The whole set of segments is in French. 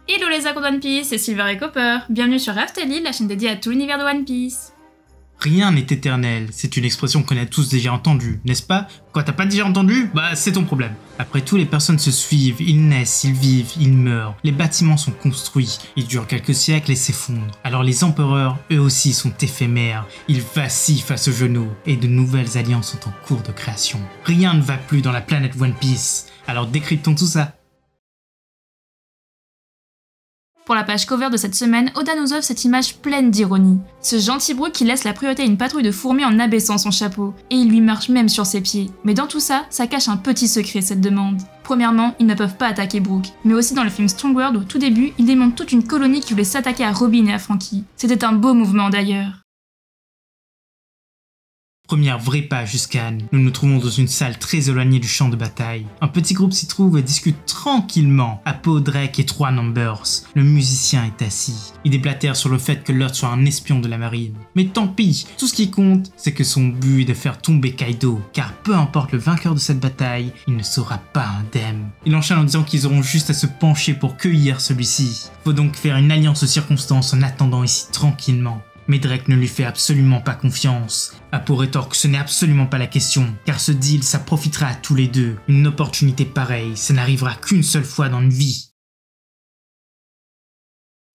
Hello les accords de One Piece, c'est Silver et Copper. Bienvenue sur Raftalie, la chaîne dédiée à tout l'univers de One Piece. Rien n'est éternel, c'est une expression qu'on a tous déjà entendue, n'est-ce pas? Quoi, t'as pas déjà entendu? Bah c'est ton problème. Après tout, les personnes se suivent, ils naissent, ils vivent, ils meurent. Les bâtiments sont construits, ils durent quelques siècles et s'effondrent. Alors les empereurs, eux aussi, sont éphémères, ils vacillent face aux genoux, et de nouvelles alliances sont en cours de création. Rien ne va plus dans la planète One Piece, alors décryptons tout ça. Pour la page cover de cette semaine, Oda nous offre cette image pleine d'ironie. Ce gentil Brook qui laisse la priorité à une patrouille de fourmis en abaissant son chapeau, et il lui marche même sur ses pieds. Mais dans tout ça, ça cache un petit secret cette demande. Premièrement, ils ne peuvent pas attaquer Brook, mais aussi dans le film Strong World au tout début, ils démontent toute une colonie qui voulait s'attaquer à Robin et à Franky. C'était un beau mouvement d'ailleurs. Première vraie page jusqu'à Anne. Nous nous trouvons dans une salle très éloignée du champ de bataille. Un petit groupe s'y trouve et discute tranquillement. Apo, Drake et 3 Numbers. Le musicien est assis. Il déblatère sur le fait que Lord soit un espion de la marine. Mais tant pis, tout ce qui compte, c'est que son but est de faire tomber Kaido. Car peu importe le vainqueur de cette bataille, il ne sera pas indemne. Il enchaîne en disant qu'ils auront juste à se pencher pour cueillir celui-ci. Faut donc faire une alliance aux circonstances en attendant ici tranquillement. Mais Drake ne lui fait absolument pas confiance. Apo rétorque que ce n'est absolument pas la question, car ce deal ça profitera à tous les deux. Une opportunité pareille, ça n'arrivera qu'une seule fois dans une vie.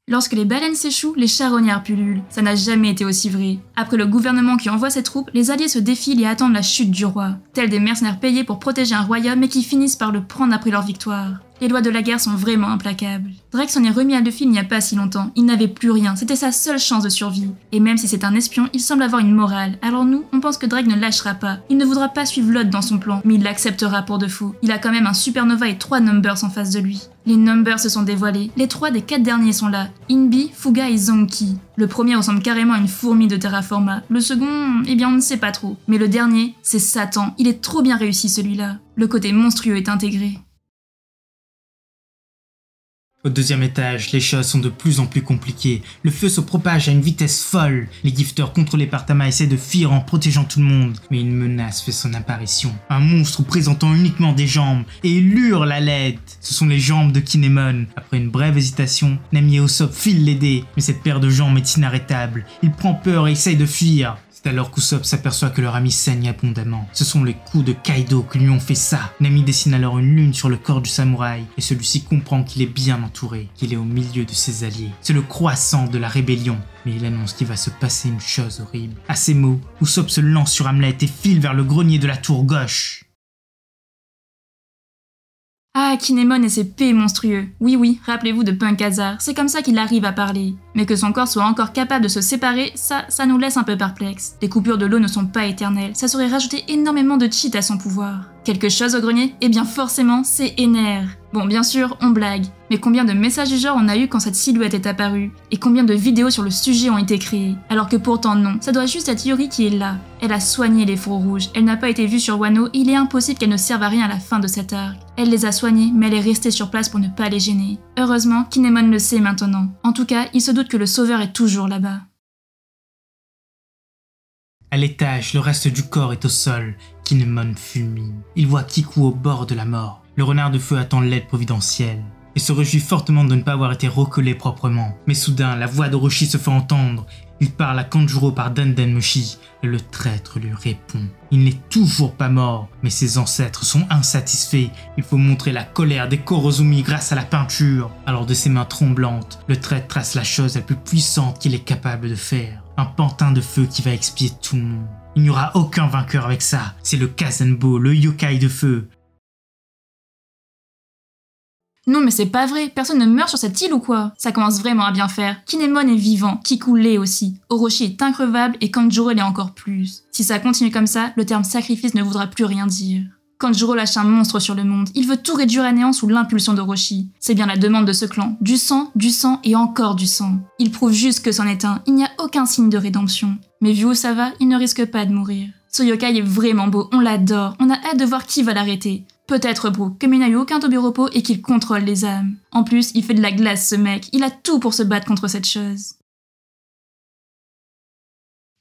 Lorsque les baleines s'échouent, les charognards pullulent. Ça n'a jamais été aussi vrai. Après le gouvernement qui envoie ses troupes, les alliés se défilent et attendent la chute du roi. Tels des mercenaires payés pour protéger un royaume mais qui finissent par le prendre après leur victoire. Les lois de la guerre sont vraiment implacables. Drake s'en est remis à Luffy il n'y a pas si longtemps. Il n'avait plus rien, c'était sa seule chance de survie. Et même si c'est un espion, il semble avoir une morale. Alors nous, on pense que Drake ne lâchera pas. Il ne voudra pas suivre l'autre dans son plan, mais il l'acceptera pour de faux. Il a quand même un Supernova et 3 Numbers en face de lui. Les Numbers se sont dévoilés. Les 3 des 4 derniers sont là. Inbi, Fuga et Zonky. Le premier ressemble carrément à une fourmi de Terraforma. Le second, eh bien on ne sait pas trop. Mais le dernier, c'est Satan. Il est trop bien réussi celui-là. Le côté monstrueux est intégré. Au deuxième étage, les choses sont de plus en plus compliquées. Le feu se propage à une vitesse folle. Les gifters contrôlés par Tama essaient de fuir en protégeant tout le monde. Mais une menace fait son apparition. Un monstre présentant uniquement des jambes. Et il hurle à l'aide. Ce sont les jambes de Kinemon. Après une brève hésitation, Nami et Usopp filent l'aider. Mais cette paire de jambes est inarrêtable. Il prend peur et essaye de fuir. C'est alors qu'Usopp s'aperçoit que leur ami saigne abondamment. Ce sont les coups de Kaido qui lui ont fait ça. Nami dessine alors une lune sur le corps du samouraï et celui-ci comprend qu'il est bien entouré, qu'il est au milieu de ses alliés. C'est le croissant de la rébellion. Mais il annonce qu'il va se passer une chose horrible. À ces mots, Usopp se lance sur Hamlet et file vers le grenier de la tour gauche. Ah, Kinemon et ses P monstrueux. Oui, rappelez-vous de Punk Hazard, c'est comme ça qu'il arrive à parler. Mais que son corps soit encore capable de se séparer, ça nous laisse un peu perplexes. Les coupures de l'eau ne sont pas éternelles, ça saurait rajouter énormément de cheat à son pouvoir. Quelque chose au grenier? Eh bien forcément, c'est Ener. Bon, bien sûr, on blague, mais combien de messages du genre on a eu quand cette silhouette est apparue? Et combien de vidéos sur le sujet ont été créées? Alors que pourtant non, ça doit juste être Yuri qui est là. Elle a soigné les fourreaux rouges, elle n'a pas été vue sur Wano et il est impossible qu'elle ne serve à rien à la fin de cet arc. Elle les a soignés, mais elle est restée sur place pour ne pas les gêner. Heureusement, Kinemon le sait maintenant. En tout cas, il se doute que le sauveur est toujours là-bas. À l'étage, le reste du corps est au sol. Kinemon fulmine. Il voit Kiku au bord de la mort. Le renard de feu attend l'aide providentielle et se réjouit fortement de ne pas avoir été recollé proprement. Mais soudain, la voix d'Orochi se fait entendre. Il parle à Kanjuro par Denden Mushi et le traître lui répond. Il n'est toujours pas mort, mais ses ancêtres sont insatisfaits. Il faut montrer la colère des Korozumi grâce à la peinture. Alors de ses mains tremblantes, le traître trace la chose la plus puissante qu'il est capable de faire. Un pantin de feu qui va expier tout le monde. Il n'y aura aucun vainqueur avec ça. C'est le Kazenbo, le yokai de feu. Non mais c'est pas vrai, personne ne meurt sur cette île ou quoi? Ça commence vraiment à bien faire. Kinemon est vivant, Kiku l'est aussi. Orochi est increvable et Kanjuro l'est encore plus. Si ça continue comme ça, le terme sacrifice ne voudra plus rien dire. Kanjuro lâche un monstre sur le monde, il veut tout réduire à néant sous l'impulsion d'Orochi. C'est bien la demande de ce clan, du sang et encore du sang. Il prouve juste que c'en est un, il n'y a aucun signe de rédemption. Mais vu où ça va, il ne risque pas de mourir. Ce yokai est vraiment beau, on l'adore, on a hâte de voir qui va l'arrêter. Peut-être Brook, comme il n'a eu aucun Tobiropo et qu'il contrôle les âmes. En plus, il fait de la glace ce mec, il a tout pour se battre contre cette chose.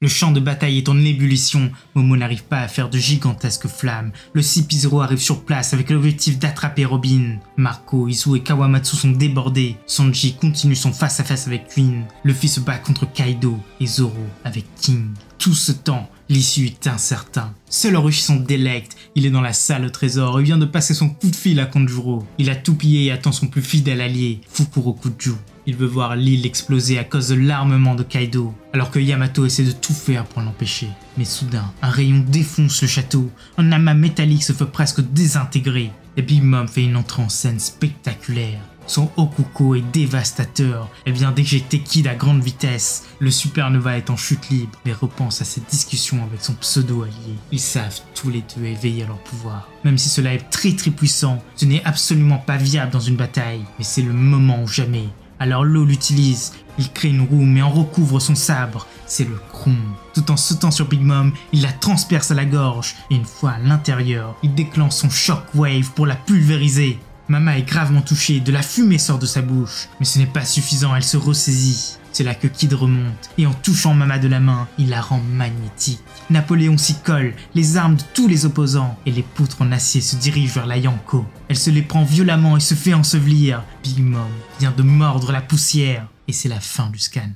Le champ de bataille est en ébullition, Momo n'arrive pas à faire de gigantesques flammes. Le CP0 arrive sur place avec l'objectif d'attraper Robin. Marco, Izu et Kawamatsu sont débordés. Sanji continue son face-à-face avec Queen. Luffy se bat contre Kaido et Zoro avec King. Tout ce temps, l'issue est incertain. Seul Orochi s'en délecte, il est dans la salle au trésor et vient de passer son coup de fil à Kanjuro. Il a tout pillé et attend son plus fidèle allié, Fukurokuju. Il veut voir l'île exploser à cause de l'armement de Kaido, alors que Yamato essaie de tout faire pour l'empêcher. Mais soudain, un rayon défonce le château, un amas métallique se fait presque désintégrer, et Big Mom fait une entrée en scène spectaculaire. Son Okuko est dévastateur, elle vient d'éjecter Kid à grande vitesse. Le Supernova est en chute libre, mais repense à cette discussion avec son pseudo-allié. Ils savent tous les deux éveiller à leur pouvoir. Même si cela est très puissant, ce n'est absolument pas viable dans une bataille, mais c'est le moment ou jamais. Alors l'eau l'utilise, il crée une roue mais en recouvre son sabre, c'est le Krum. Tout en sautant sur Big Mom, il la transperce à la gorge, et une fois à l'intérieur, il déclenche son Shockwave pour la pulvériser. Mama est gravement touchée, de la fumée sort de sa bouche, mais ce n'est pas suffisant, elle se ressaisit. C'est là que Kid remonte, et en touchant Mama de la main, il la rend magnétique. Napoléon s'y colle, les armes de tous les opposants, et les poutres en acier se dirigent vers la Yonko. Elle se les prend violemment et se fait ensevelir. Big Mom vient de mordre la poussière, et c'est la fin du scan.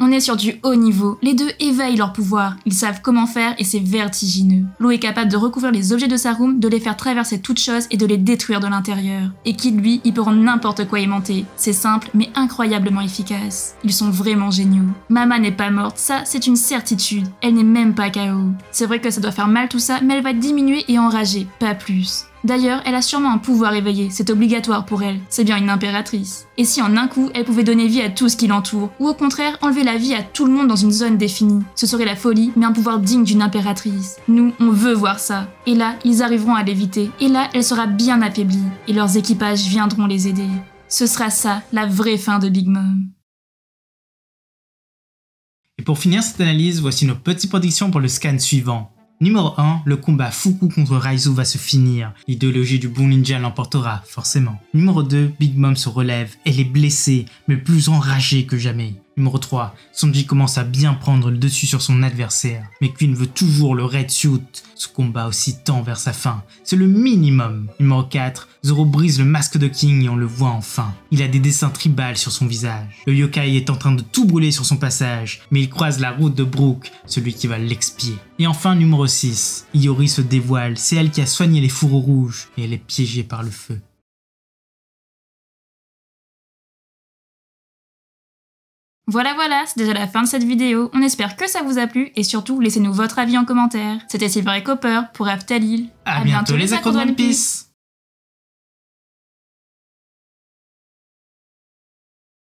On est sur du haut niveau, les deux éveillent leur pouvoir, ils savent comment faire et c'est vertigineux. L'eau est capable de recouvrir les objets de sa room, de les faire traverser toutes choses et de les détruire de l'intérieur. Et Kid lui, il peut rendre n'importe quoi aimanté. C'est simple mais incroyablement efficace. Ils sont vraiment géniaux. Mama n'est pas morte, ça c'est une certitude, elle n'est même pas KO. C'est vrai que ça doit faire mal tout ça, mais elle va diminuer et enrager, pas plus. D'ailleurs, elle a sûrement un pouvoir éveillé, c'est obligatoire pour elle, c'est bien une impératrice. Et si en un coup, elle pouvait donner vie à tout ce qui l'entoure, ou au contraire, enlever la vie à tout le monde dans une zone définie, ce serait la folie, mais un pouvoir digne d'une impératrice. Nous, on veut voir ça. Et là, ils arriveront à l'éviter, et là, elle sera bien affaiblie, et leurs équipages viendront les aider. Ce sera ça, la vraie fin de Big Mom. Et pour finir cette analyse, voici nos petites prédictions pour le scan suivant. Numéro 1, le combat Fuku contre Raizu va se finir. L'idéologie du bon ninja l'emportera, forcément. Numéro 2, Big Mom se relève. Elle est blessée, mais plus enragée que jamais. Numéro 3, Sanji commence à bien prendre le dessus sur son adversaire. Mais Queen veut toujours le Red Suit. Ce combat aussi tend vers sa fin. C'est le minimum. Numéro 4, Zoro brise le masque de King et on le voit enfin. Il a des dessins tribales sur son visage. Le yokai est en train de tout brûler sur son passage, mais il croise la route de Brook, celui qui va l'expier. Et enfin numéro 6, Iori se dévoile, c'est elle qui a soigné les fourreaux rouges et elle est piégée par le feu. Voilà, c'est déjà la fin de cette vidéo, on espère que ça vous a plu et surtout laissez-nous votre avis en commentaire. C'était Silver et Copper pour Aftalil. À bientôt les accros de One Piece.